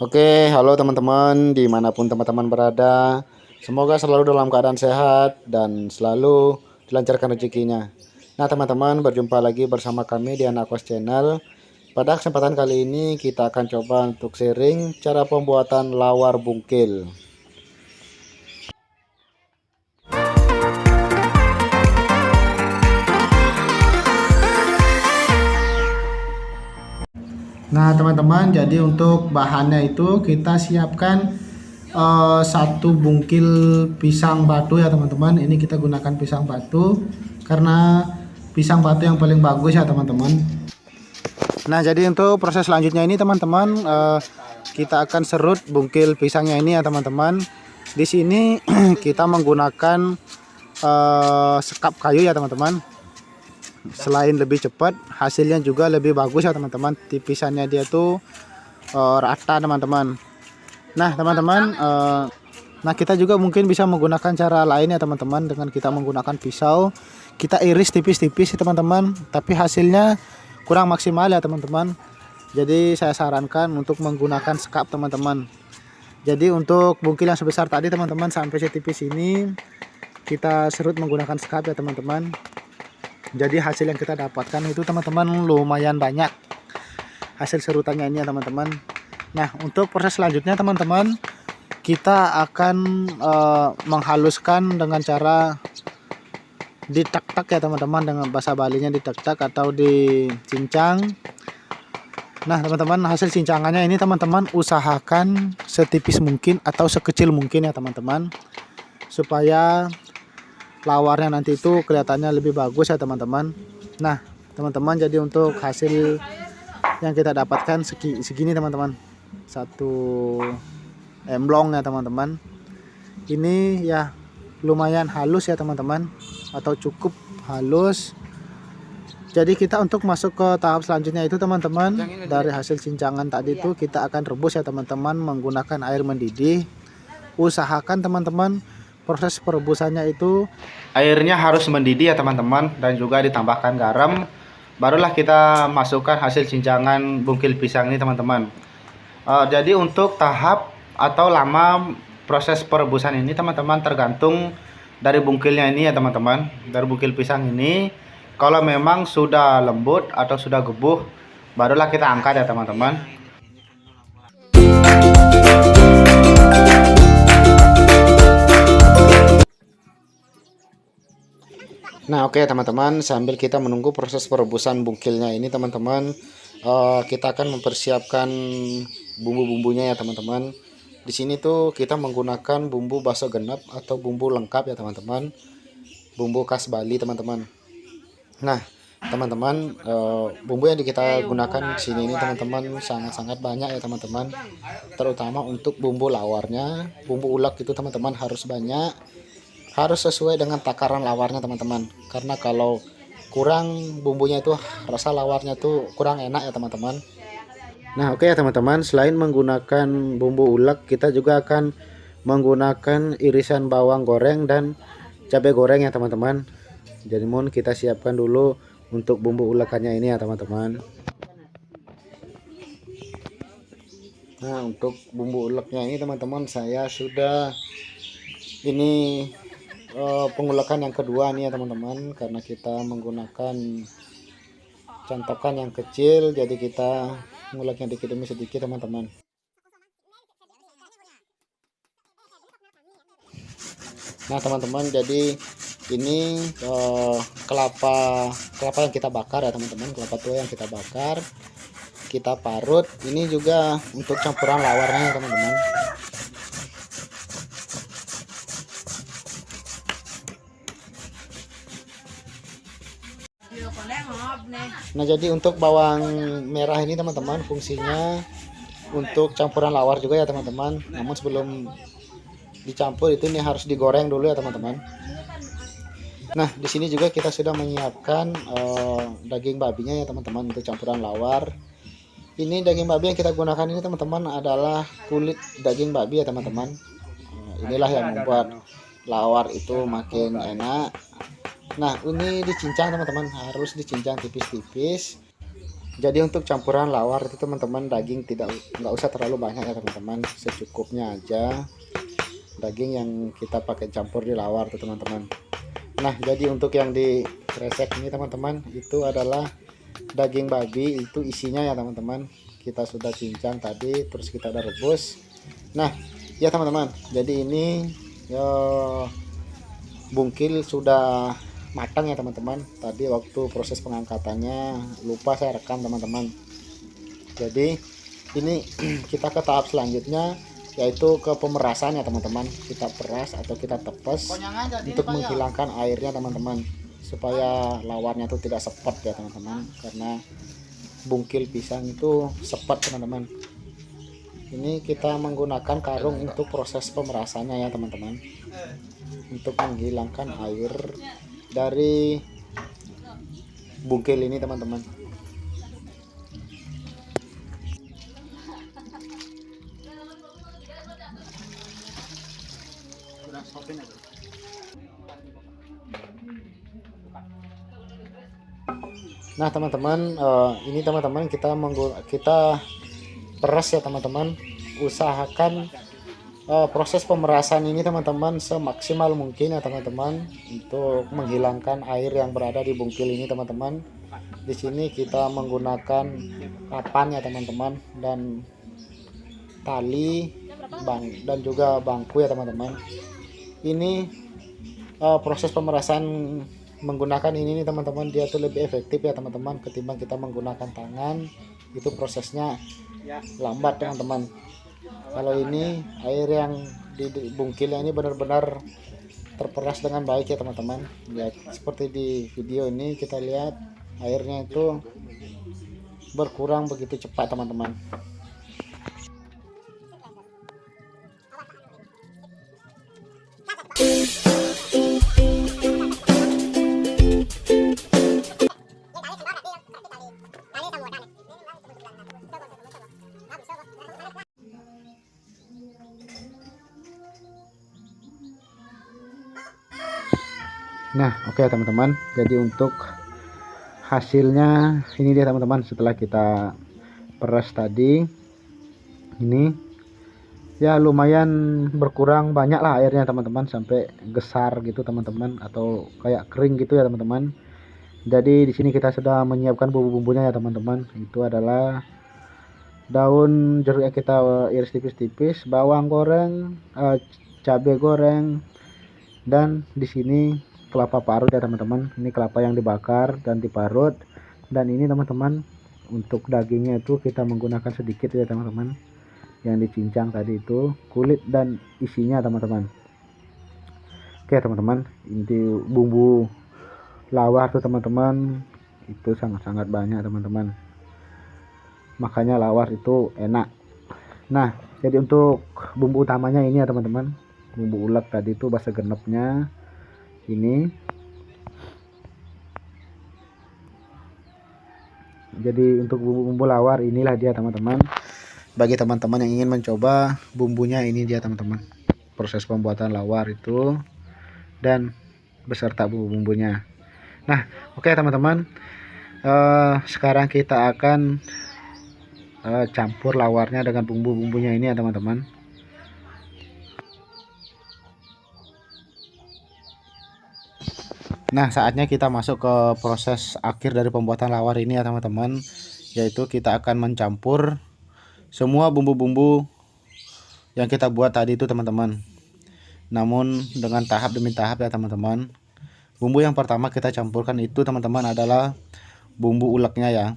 Oke, halo teman-teman, dimanapun teman-teman berada. Semoga selalu dalam keadaan sehat dan selalu dilancarkan rezekinya. Nah teman-teman, berjumpa lagi bersama kami di Anakos Channel. Pada kesempatan kali ini kita akan coba untuk sharing cara pembuatan lawar bungkil. Nah teman-teman, jadi untuk bahannya itu kita siapkan satu bungkil pisang batu ya teman-teman. Ini kita gunakan pisang batu karena pisang batu yang paling bagus ya teman-teman. Nah jadi untuk proses selanjutnya ini teman-teman, kita akan serut bungkil pisangnya ini ya teman-teman. Di sini kita menggunakan sekap kayu ya teman-teman. Selain lebih cepat, hasilnya juga lebih bagus ya teman-teman. Tipisannya dia tuh rata teman-teman. Nah teman-teman, nah kita juga mungkin bisa menggunakan cara lain ya teman-teman, dengan kita menggunakan pisau. Kita iris tipis-tipis ya teman-teman, tapi hasilnya kurang maksimal ya teman-teman. Jadi saya sarankan untuk menggunakan sekap teman-teman. Jadi untuk bungkil yang sebesar tadi teman-teman, sampai setipis ini kita serut menggunakan sekap ya teman-teman. Jadi hasil yang kita dapatkan itu teman-teman lumayan banyak hasil serutannya ini ya teman-teman. Nah untuk proses selanjutnya teman-teman, kita akan menghaluskan dengan cara ditak-tak ya teman-teman, dengan bahasa Balinya ditak-tak atau dicincang. Nah teman-teman, hasil cincangannya ini teman-teman usahakan setipis mungkin atau sekecil mungkin ya teman-teman, supaya lawarnya nanti itu kelihatannya lebih bagus ya teman-teman. Nah teman-teman, jadi untuk hasil yang kita dapatkan segini teman-teman, satu emblong ya teman-teman. Ini ya lumayan halus ya teman-teman, atau cukup halus. Jadi kita untuk masuk ke tahap selanjutnya itu teman-teman, dari hasil cincangan tadi itu kita akan rebus ya teman-teman menggunakan air mendidih. Usahakan teman-teman proses perebusannya itu airnya harus mendidih ya teman-teman, dan juga ditambahkan garam. Barulah kita masukkan hasil cincangan bungkil pisang ini teman-teman. Jadi untuk tahap atau lama proses perebusan ini teman-teman tergantung dari bungkilnya ini ya teman-teman. Dari bungkil pisang ini, kalau memang sudah lembut atau sudah gebuh, barulah kita angkat ya teman-teman. Nah oke teman-teman, sambil kita menunggu proses perebusan bungkilnya ini teman-teman, kita akan mempersiapkan bumbu-bumbunya ya teman-teman. Di sini tuh kita menggunakan bumbu bakso genep atau bumbu lengkap ya teman-teman, bumbu khas Bali teman-teman. Nah teman-teman, bumbu yang kita gunakan di sini ini teman-teman sangat-sangat banyak ya teman-teman, terutama untuk bumbu lawarnya. Bumbu ulek itu teman-teman harus banyak, harus sesuai dengan takaran lawarnya teman-teman, karena kalau kurang bumbunya itu rasa lawarnya tuh kurang enak ya teman-teman. Nah oke ya teman-teman, selain menggunakan bumbu ulek, kita juga akan menggunakan irisan bawang goreng dan cabai goreng ya teman-teman. Jadi mohon kita siapkan dulu untuk bumbu ulekannya ini ya teman-teman. Nah untuk bumbu uleknya ini teman-teman, saya sudah ini pengulekan yang kedua nih ya teman-teman, karena kita menggunakan cantokan yang kecil, jadi kita menguleknya dikit demi sedikit teman-teman. Nah teman-teman, jadi ini kelapa yang kita bakar ya teman-teman, kelapa tua yang kita bakar, kita parut. Ini juga untuk campuran lawarnya ya teman-teman. Nah jadi untuk bawang merah ini teman-teman, fungsinya untuk campuran lawar juga ya teman-teman. Namun sebelum dicampur itu ini harus digoreng dulu ya teman-teman. Nah di sini juga kita sudah menyiapkan daging babinya ya teman-teman untuk campuran lawar. Ini daging babi yang kita gunakan ini teman-teman adalah kulit daging babi ya teman-teman. Inilah yang membuat lawar itu makin enak. Nah ini dicincang teman-teman, harus dicincang tipis-tipis. Jadi untuk campuran lawar itu teman-teman, daging nggak usah terlalu banyak ya teman-teman, secukupnya aja daging yang kita pakai campur di lawar tuh teman-teman. Nah jadi untuk yang di kresek ini teman-teman, itu adalah daging babi, itu isinya ya teman-teman, kita sudah cincang tadi, terus kita udah rebus. Nah ya teman-teman, jadi ini ya, bungkil sudah matang ya teman-teman. Tadi waktu proses pengangkatannya lupa saya rekam teman-teman. Jadi ini kita ke tahap selanjutnya, yaitu ke pemerasan ya teman-teman. Kita peras atau kita tepes untuk menghilangkan airnya teman-teman, supaya lawarnya itu tidak sepet ya teman-teman, karena bungkil pisang itu sepet teman-teman. Ini kita menggunakan karung untuk proses pemerasannya ya teman-teman, untuk menghilangkan air dari bungkil ini teman-teman. Nah teman-teman, ini teman-teman kita peras ya teman-teman. Usahakan proses pemerasan ini teman-teman semaksimal mungkin ya teman-teman, untuk menghilangkan air yang berada di bungkil ini teman-teman. Di sini kita menggunakan papan ya teman-teman, dan tali dan juga bangku ya teman-teman. Ini proses pemerasan menggunakan ini nih teman-teman, dia tuh lebih efektif ya teman-teman, ketimbang kita menggunakan tangan, itu prosesnya lambat teman-teman. Kalau ini air yang di bungkilnya ini benar-benar terperas dengan baik ya teman-teman. Ya seperti di video ini kita lihat airnya itu berkurang begitu cepat teman-teman. Nah oke teman-teman, jadi untuk hasilnya ini dia teman-teman. Setelah kita peras tadi, ini ya lumayan berkurang banyak lah airnya teman-teman, sampai gesar gitu teman-teman, atau kayak kering gitu ya teman-teman. Jadi di sini kita sudah menyiapkan bumbu-bumbunya ya teman-teman. Itu adalah daun jeruk yang kita iris tipis-tipis, bawang goreng, cabai goreng, dan di sini kelapa parut ya teman-teman. Ini kelapa yang dibakar dan diparut. Dan ini teman-teman, untuk dagingnya itu kita menggunakan sedikit ya teman-teman, yang dicincang tadi itu kulit dan isinya teman-teman. Oke teman-teman, ini bumbu lawar tuh teman-teman, itu sangat-sangat banyak teman-teman, makanya lawar itu enak. Nah jadi untuk bumbu utamanya ini ya teman-teman, bumbu ulek tadi itu bahasa genepnya ini. Jadi untuk bumbu-bumbu lawar inilah dia teman-teman. Bagi teman-teman yang ingin mencoba bumbunya, ini dia teman-teman, proses pembuatan lawar itu dan beserta bumbu-bumbunya. Nah oke teman-teman, sekarang kita akan campur lawarnya dengan bumbu-bumbunya ini ya teman-teman. Nah saatnya kita masuk ke proses akhir dari pembuatan lawar ini ya teman-teman, yaitu kita akan mencampur semua bumbu-bumbu yang kita buat tadi itu teman-teman, namun dengan tahap demi tahap ya teman-teman. Bumbu yang pertama kita campurkan itu teman-teman adalah bumbu uleknya ya.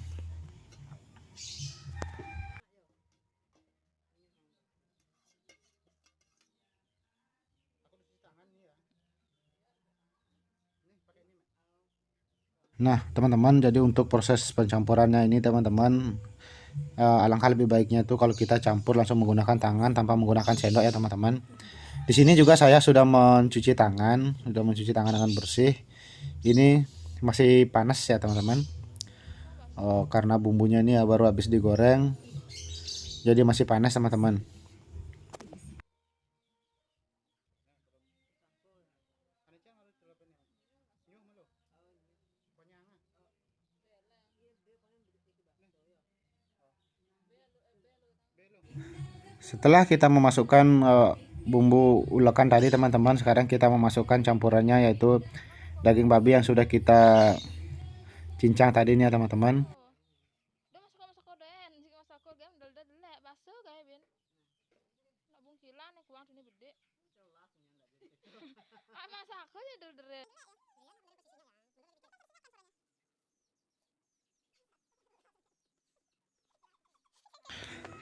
Nah teman-teman, jadi untuk proses pencampurannya ini teman-teman, alangkah lebih baiknya itu kalau kita campur langsung menggunakan tangan tanpa menggunakan sendok ya teman-teman. Di sini juga saya sudah mencuci tangan dengan bersih. Ini masih panas ya teman-teman, karena bumbunya ini baru habis digoreng, jadi masih panas teman-teman. Setelah kita memasukkan bumbu ulekan tadi teman-teman, sekarang kita memasukkan campurannya, yaitu daging babi yang sudah kita cincang tadi nih ya teman-teman.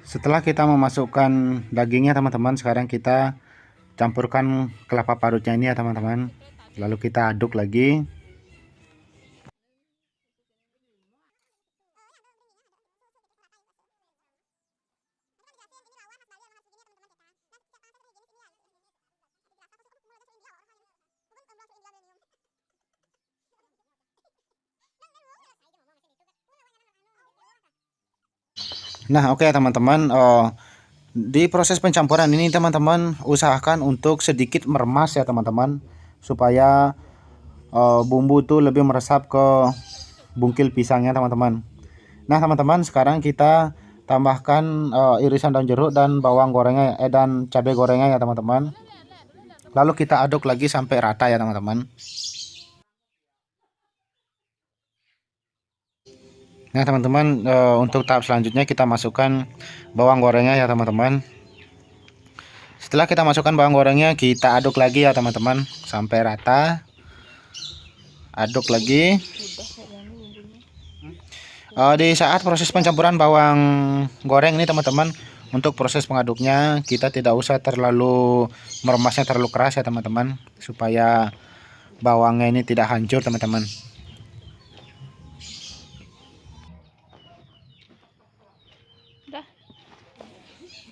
Setelah kita memasukkan dagingnya teman-teman, sekarang kita campurkan kelapa parutnya ini ya teman-teman. Lalu kita aduk lagi. Nah, oke teman-teman, di proses pencampuran ini teman-teman usahakan untuk sedikit meremas ya teman-teman, supaya bumbu itu lebih meresap ke bungkil pisangnya teman-teman. Nah teman-teman, sekarang kita tambahkan irisan daun jeruk dan bawang gorengnya dan cabai gorengnya ya teman-teman. Lalu kita aduk lagi sampai rata ya teman-teman. Nah teman-teman, untuk tahap selanjutnya kita masukkan bawang gorengnya ya teman-teman. Setelah kita masukkan bawang gorengnya, kita aduk lagi ya teman-teman sampai rata. Aduk lagi. Di saat proses pencampuran bawang goreng ini teman-teman, untuk proses pengaduknya kita tidak usah terlalu meremasnya terlalu keras ya teman-teman, supaya bawangnya ini tidak hancur teman-teman.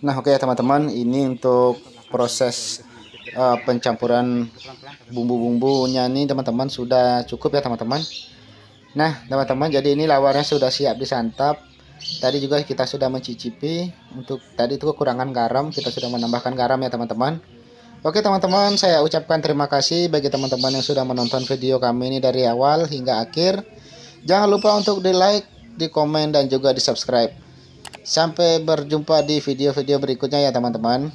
Nah oke ya teman-teman, ini untuk proses pencampuran bumbu-bumbunya ini teman-teman sudah cukup ya teman-teman. Nah teman-teman, jadi ini lawarnya sudah siap disantap. Tadi juga kita sudah mencicipi. Untuk tadi itu kekurangan garam, kita sudah menambahkan garam ya teman-teman. Oke teman-teman, saya ucapkan terima kasih bagi teman-teman yang sudah menonton video kami ini dari awal hingga akhir. Jangan lupa untuk di like, di komen, dan juga di subscribe. Sampai berjumpa di video-video berikutnya ya teman-teman.